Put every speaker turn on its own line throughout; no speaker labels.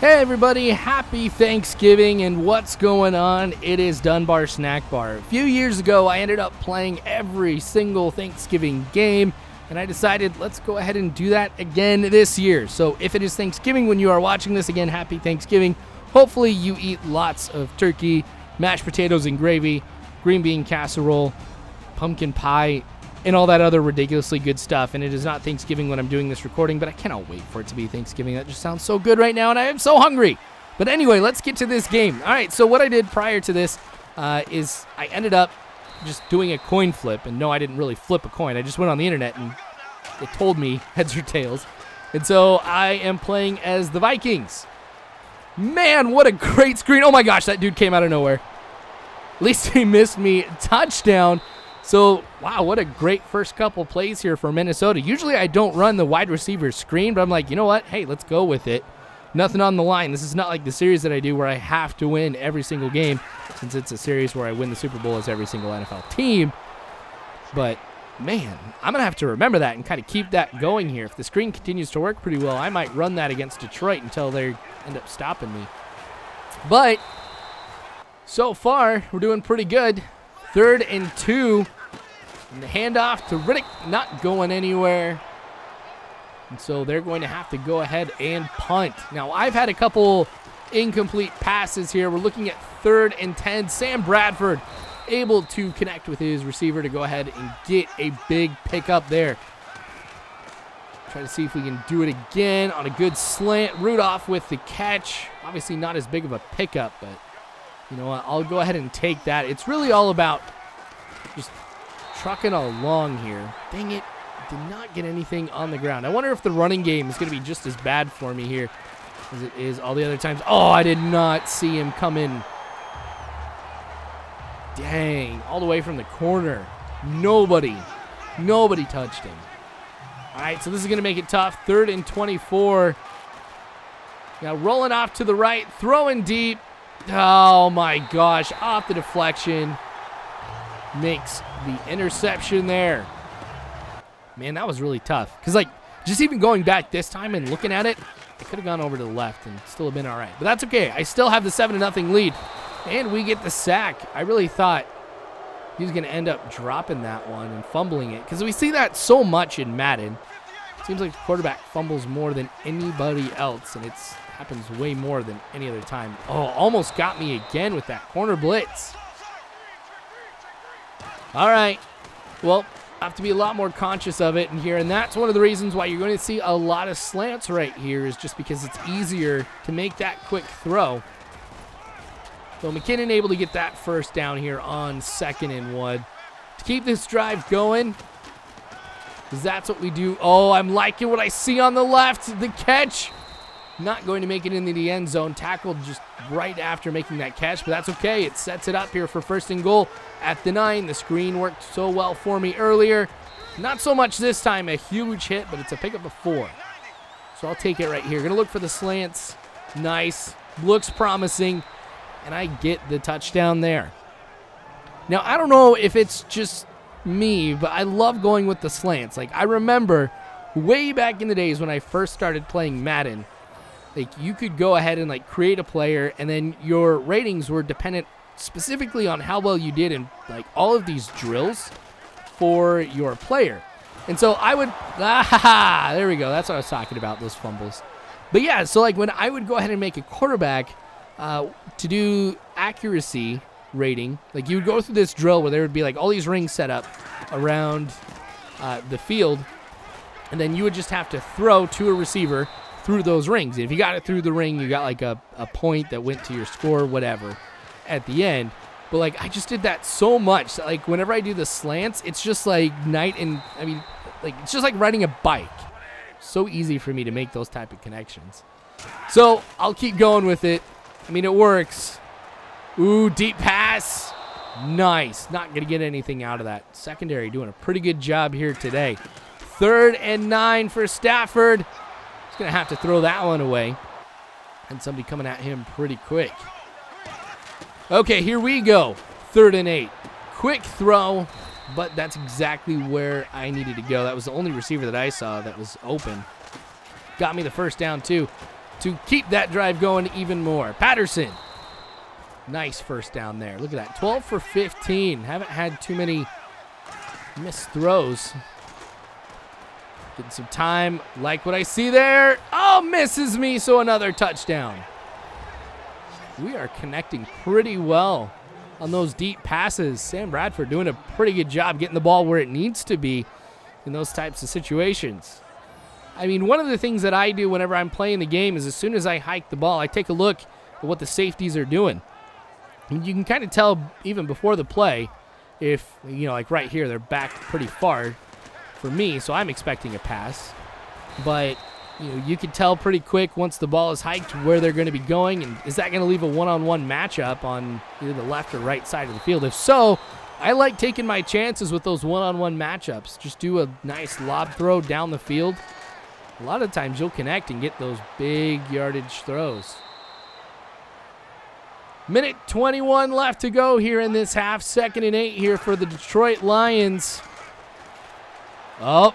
Hey everybody, happy Thanksgiving, and what's going on? It is Dunbar Snack Bar. A few years ago, I ended up playing every single Thanksgiving game, and I decided let's go ahead and do that again this year. So if it is Thanksgiving when you are watching this, again, happy Thanksgiving. Hopefully you eat lots of turkey, mashed potatoes and gravy, green bean casserole, pumpkin pie, and all that other ridiculously good stuff. And it is not Thanksgiving when I'm doing this recording, but I cannot wait for it to be Thanksgiving. That just sounds so good right now, and I am so hungry. But anyway, let's get to this game. All right, so what I did prior to this is I ended up just doing a coin flip. And no, I didn't really flip a coin. I just went on the internet, and it told me heads or tails. And so I am playing as the Vikings. Man, what a great screen. Oh my gosh, that dude came out of nowhere. At least he missed me. Touchdown. So, wow, what a great first couple plays here for Minnesota. Usually I don't run the wide receiver screen, but I'm like, you know what? Hey, let's go with it. Nothing on the line. This is not like the series that I do where I have to win every single game, since it's a series where I win the Super Bowl as every single NFL team. But, man, I'm going to have to remember that and kind of keep that going here. If the screen continues to work pretty well, I might run that against Detroit until they end up stopping me. But, so far, we're doing pretty good. 3rd and 2. And the handoff to Riddick, not going anywhere. And so they're going to have to go ahead and punt. Now, I've had a couple incomplete passes here. We're looking at 3rd and 10. Sam Bradford able to connect with his receiver to go ahead and get a big pickup there. Try to see if we can do it again on a good slant. Rudolph with the catch. Obviously not as big of a pickup, but you know what? I'll go ahead and take that. It's really all about just trucking along here. Dang it. Did not get anything on the ground. I wonder if the running game is going to be just as bad for me here as it is all the other times. Oh, I did not see him come in. Dang. All the way from the corner. Nobody touched him. All right, so this is going to make it tough. 3rd and 24. Now rolling off to the right. Throwing deep. Oh, my gosh. Off the deflection. Makes the interception there. Man, that was really tough. Because, like, just even going back this time and looking at it, it could have gone over to the left and still have been all right. But that's okay. I still have the 7-0 lead. And we get the sack. I really thought he was going to end up dropping that one and fumbling it. Because we see that so much in Madden. It seems like the quarterback fumbles more than anybody else. And it happens way more than any other time. Oh, almost got me again with that corner blitz. All right, well, I have to be a lot more conscious of it in here, and that's one of the reasons why you're going to see a lot of slants right here, is just because it's easier to make that quick throw. So McKinnon able to get that first down here on 2nd and 1. To keep this drive going, because that's what we do. Oh, I'm liking what I see on the left. The catch. Not going to make it into the end zone. Tackled just right after making that catch, but that's okay. It sets it up here for 1st and goal at the 9. The screen worked so well for me earlier. Not so much this time. A huge hit, but it's a pickup of 4. So I'll take it right here. Going to look for the slants. Nice. Looks promising. And I get the touchdown there. Now, I don't know if it's just me, but I love going with the slants. Like, I remember way back in the days when I first started playing Madden, like, you could go ahead and, like, create a player, and then your ratings were dependent specifically on how well you did in, like, all of these drills for your player. And so I would, there we go. That's what I was talking about, those fumbles. But, yeah, so, like, when I would go ahead and make a quarterback to do accuracy rating, like, you would go through this drill where there would be, like, all these rings set up around the field, and then you would just have to throw to a receiver through those rings. If you got it through the ring, you got like a point that went to your score, whatever, at the end. But like, I just did that so much. Like, whenever I do the slants, it's just like it's just like riding a bike. So easy for me to make those type of connections. So I'll keep going with it. I mean, it works. Ooh, deep pass. Nice. Not going to get anything out of that. Secondary doing a pretty good job here today. 3rd and 9 for Stafford. He's going to have to throw that one away. And somebody coming at him pretty quick. Okay, here we go. 3rd and 8. Quick throw, but that's exactly where I needed to go. That was the only receiver that I saw that was open. Got me the first down, too. to keep that drive going even more. Patterson. Nice first down there. Look at that. 12 for 15. Haven't had too many missed throws. Getting some time. Like what I see there. Oh, misses me. So another touchdown. We are connecting pretty well on those deep passes. Sam Bradford doing a pretty good job getting the ball where it needs to be in those types of situations. I mean, one of the things that I do whenever I'm playing the game is as soon as I hike the ball, I take a look at what the safeties are doing. And you can kind of tell even before the play if, like right here, they're back pretty far for me, so I'm expecting a pass. But you can tell pretty quick once the ball is hiked where they're going to be going, and is that going to leave a one-on-one matchup on either the left or right side of the field? If so, I like taking my chances with those one-on-one matchups. Just do a nice lob throw down the field. A lot of times you'll connect and get those big yardage throws. Minute 21 left to go here in this half. 2nd and 8 here for the Detroit Lions. Oh,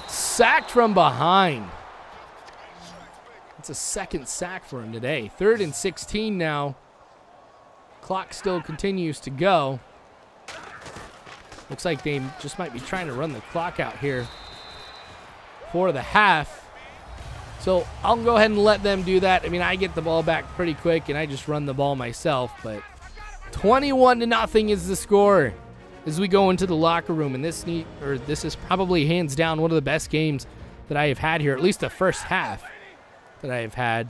sacked from behind. It's a second sack for him today. 3rd and 16 now. Clock still continues to go. Looks like they just might be trying to run the clock out here for the half. So I'll go ahead and let them do that. I mean, I get the ball back pretty quick and I just run the ball myself, but 21-0 is the score as we go into the locker room, and this is probably hands down one of the best games that I have had here, at least the first half that I have had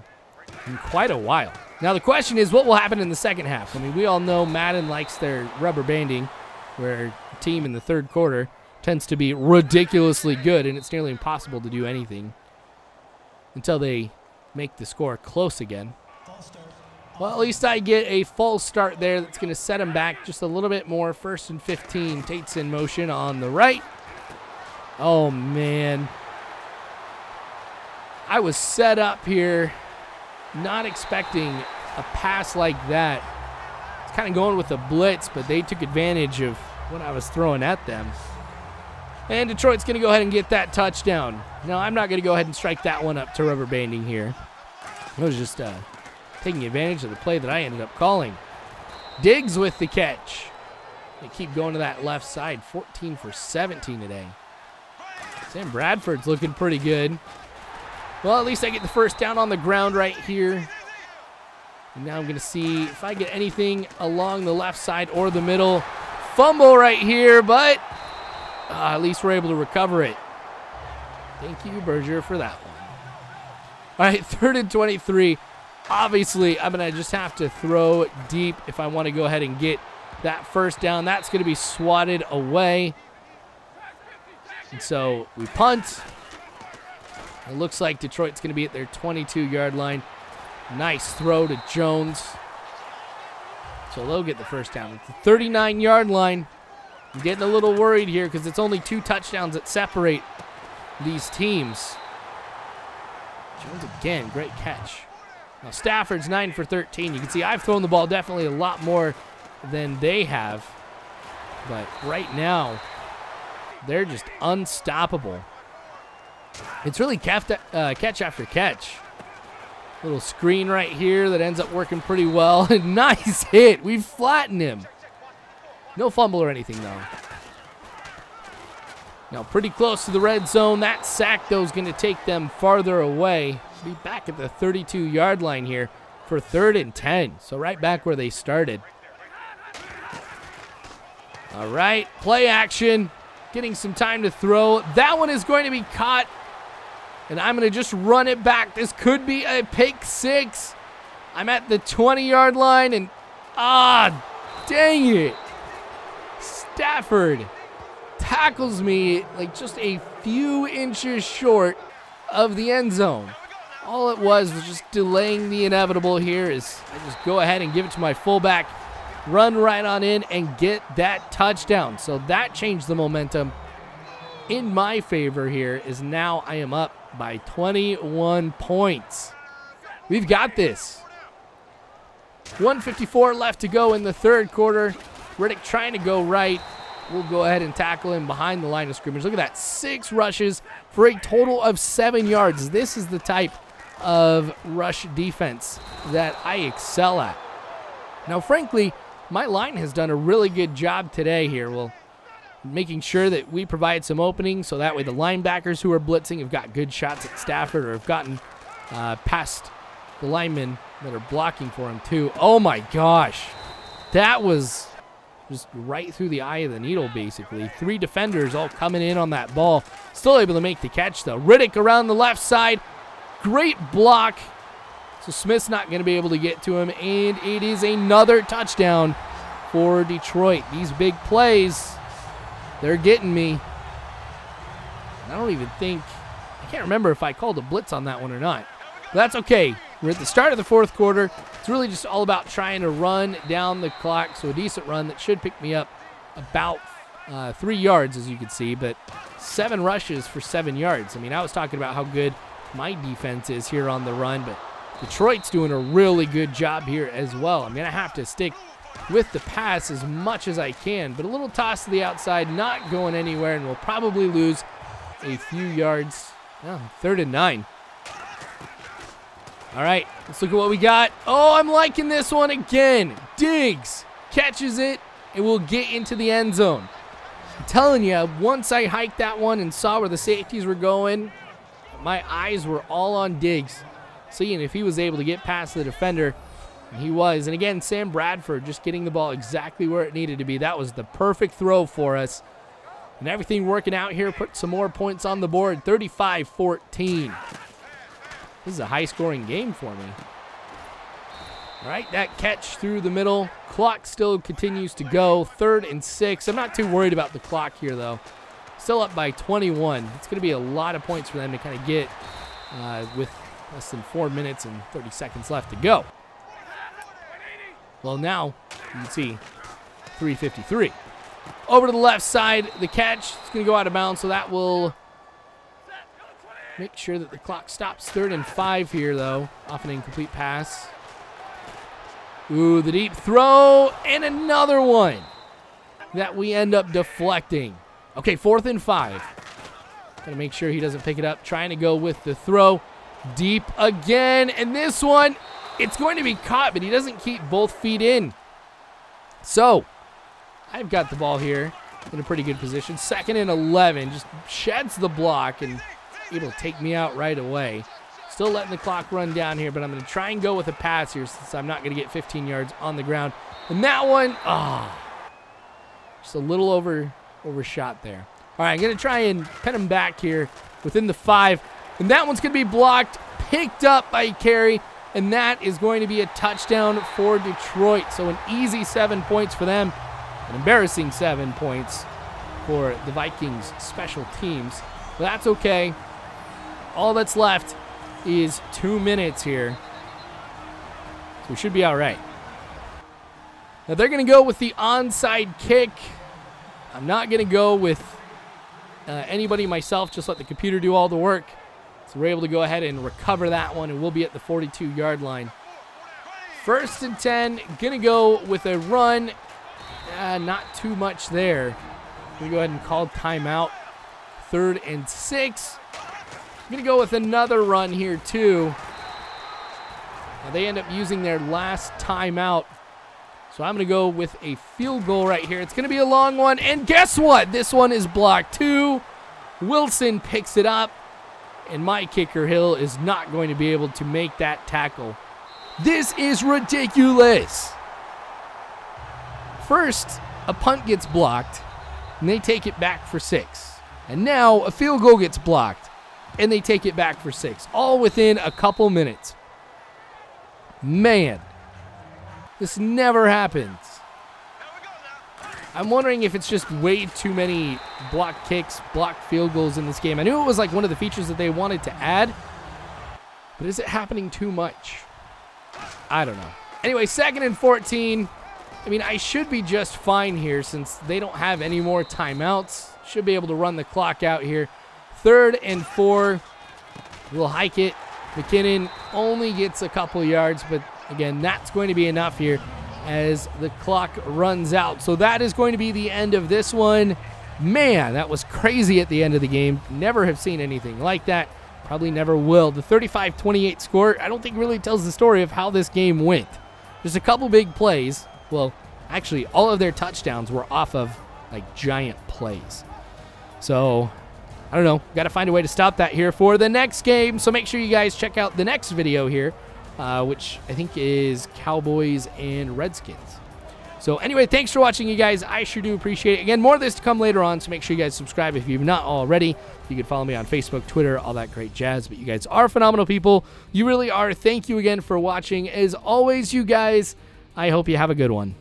in quite a while. Now the question is, what will happen in the second half? I mean, we all know Madden likes their rubber banding, where a team in the third quarter tends to be ridiculously good, and it's nearly impossible to do anything until they make the score close again. Well, at least I get a false start there that's going to set him back just a little bit more. 1st and 15. Tate's in motion on the right. Oh, man. I was set up here, not expecting a pass like that. It's kind of going with a blitz, but they took advantage of what I was throwing at them. And Detroit's going to go ahead and get that touchdown. No, I'm not going to go ahead and strike that one up to rubber banding here. I was just taking advantage of the play that I ended up calling. Diggs with the catch. They keep going to that left side. 14 for 17 today. Sam Bradford's looking pretty good. Well, at least I get the first down on the ground right here. And now I'm going to see if I get anything along the left side or the middle. Fumble right here, but at least we're able to recover it. Thank you, Berger, for that one. All right, 3rd and 23. Obviously, I'm going to just have to throw deep if I want to go ahead and get that first down. That's going to be swatted away. And so we punt. It looks like Detroit's going to be at their 22-yard line. Nice throw to Jones. So they'll get the first down at the 39-yard line. I'm getting a little worried here because it's only 2 touchdowns that separate these teams. Jones again, great catch. Now Stafford's 9 for 13. You can see I've thrown the ball definitely a lot more than they have. But right now, they're just unstoppable. It's really catch after catch. Little screen right here that ends up working pretty well. Nice hit. We've flattened him. No fumble or anything, though. Now pretty close to the red zone. That sack, though, is going to take them farther away. Be back at the 32-yard line here for 3rd and 10. So right back where they started. All right, play action. Getting some time to throw. That one is going to be caught. And I'm going to just run it back. This could be a pick 6. I'm at the 20-yard line, and dang it. Stafford tackles me like just a few inches short of the end zone. All it was just delaying the inevitable here is I just go ahead and give it to my fullback, run right on in, and get that touchdown. So that changed the momentum in my favor here, is now I am up by 21 points. We've got this. 1:54 left to go in the third quarter. Riddick trying to go right. We'll go ahead and tackle him behind the line of scrimmage. Look at that, 6 rushes for a total of 7 yards. This is the type of rush defense that I excel at. Now, frankly, my line has done a really good job today here. Well, making sure that we provide some openings so that way the linebackers who are blitzing have got good shots at Stafford or have gotten past the linemen that are blocking for him too. Oh my gosh. That was just right through the eye of the needle, basically. 3 defenders all coming in on that ball. Still able to make the catch, though. Riddick around the left side. Great block. So Smith's not going to be able to get to him, and it is another touchdown for Detroit. These big plays, they're getting me. I don't even think, I can't remember if I called a blitz on that one or not. But that's okay. We're at the start of the fourth quarter. It's really just all about trying to run down the clock, so a decent run that should pick me up about 3 yards, as you can see, but 7 rushes for 7 yards. I mean, I was talking about how good my defense is here on the run, but Detroit's doing a really good job here as well. I'm going to have to stick with the pass as much as I can, but a little toss to the outside, not going anywhere, and we'll probably lose a few yards. 3rd and 9. All right, let's look at what we got. Oh, I'm liking this one again. Diggs catches it and will get into the end zone. I'm telling you, once I hiked that one and saw where the safeties were going, my eyes were all on Diggs, seeing if he was able to get past the defender, and he was. And again, Sam Bradford just getting the ball exactly where it needed to be. That was the perfect throw for us. And everything working out here, put some more points on the board, 35-14. This is a high-scoring game for me. All right, that catch through the middle. Clock still continues to go. 3rd and 6. I'm not too worried about the clock here, though. Still up by 21. It's going to be a lot of points for them to kind of get with less than 4 minutes and 30 seconds left to go. Well, now you can see 3:53. Over to the left side, the catch. It's going to go out of bounds, so that will make sure that the clock stops. 3rd and 5 here, though. Off an incomplete pass. Ooh, the deep throw, and another one that we end up deflecting. Okay, 4th and 5. Gotta make sure he doesn't pick it up. Trying to go with the throw. Deep again, and this one, it's going to be caught, but he doesn't keep both feet in. So, I've got the ball here in a pretty good position. 2nd and 11, just sheds the block and able to take me out right away. Still letting the clock run down here, but I'm going to try and go with a pass here since I'm not going to get 15 yards on the ground. And that one, just a little overshot there. All right, I'm going to try and pin him back here within the 5. And that one's going to be blocked, picked up by Carey, and that is going to be a touchdown for Detroit. So an easy 7 points for them, an embarrassing 7 points for the Vikings special teams. But that's okay. All that's left is 2 minutes here. So we should be all right. Now they're going to go with the onside kick. I'm not going to go with anybody myself, just let the computer do all the work. So we're able to go ahead and recover that one, and we'll be at the 42-yard line. 1st and 10, going to go with a run. Not too much there. We're going to go ahead and call timeout. 3rd and 6. I'm going to go with another run here, too. Now they end up using their last timeout. So I'm going to go with a field goal right here. It's going to be a long one. And guess what? This one is blocked, too. Wilson picks it up. And my kicker, Hill, is not going to be able to make that tackle. This is ridiculous. First, a punt gets blocked, and they take it back for 6. And now a field goal gets blocked, and they take it back for 6. All within a couple minutes. Man, this never happens. I'm wondering if it's just way too many block kicks, block field goals in this game. I knew it was like one of the features that they wanted to add, but is it happening too much? I don't know. Anyway, 2nd and 14. I mean, I should be just fine here since they don't have any more timeouts. Should be able to run the clock out here. 3rd and 4. We'll hike it. McKinnon only gets a couple yards, but again, that's going to be enough here as the clock runs out. So that is going to be the end of this one. Man, that was crazy at the end of the game. Never have seen anything like that. Probably never will. The 35-28 score, I don't think really tells the story of how this game went. There's a couple big plays. Well, actually, all of their touchdowns were off of, like, giant plays. So, I don't know. Got to find a way to stop that here for the next game. So make sure you guys check out the next video here, which I think is Cowboys and Redskins. So anyway, thanks for watching, you guys. I sure do appreciate it. Again, more of this to come later on, so make sure you guys subscribe if you've not already. You can follow me on Facebook, Twitter, all that great jazz. But you guys are phenomenal people. You really are. Thank you again for watching. As always, you guys, I hope you have a good one.